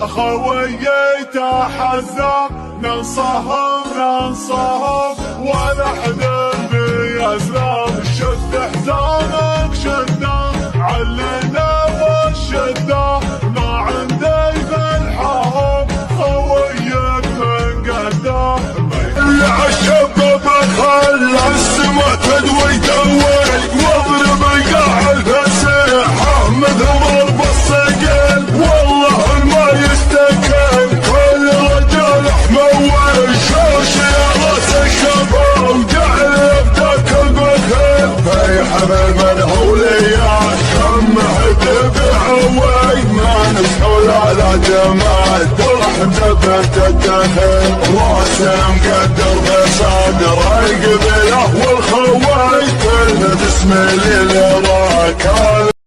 خويت حذر ننصهم ونحن بأسلام شد حزامك شده علنا والشده ما عندي في الحرب خويك من قده اللي عالشباب خلى السما تدوي واضرب القاع الفسيحة مثل ضرب الصقل والله ما يستكن كل رجال حموي شوش يا راس الشباب وجعل يفتك البخيل في حمل منهوليات شمعت بعوي ما نسحول على جمال والرحم دفنت الدخل راسه مقدر بصدر القبله والخوي كله بسم الله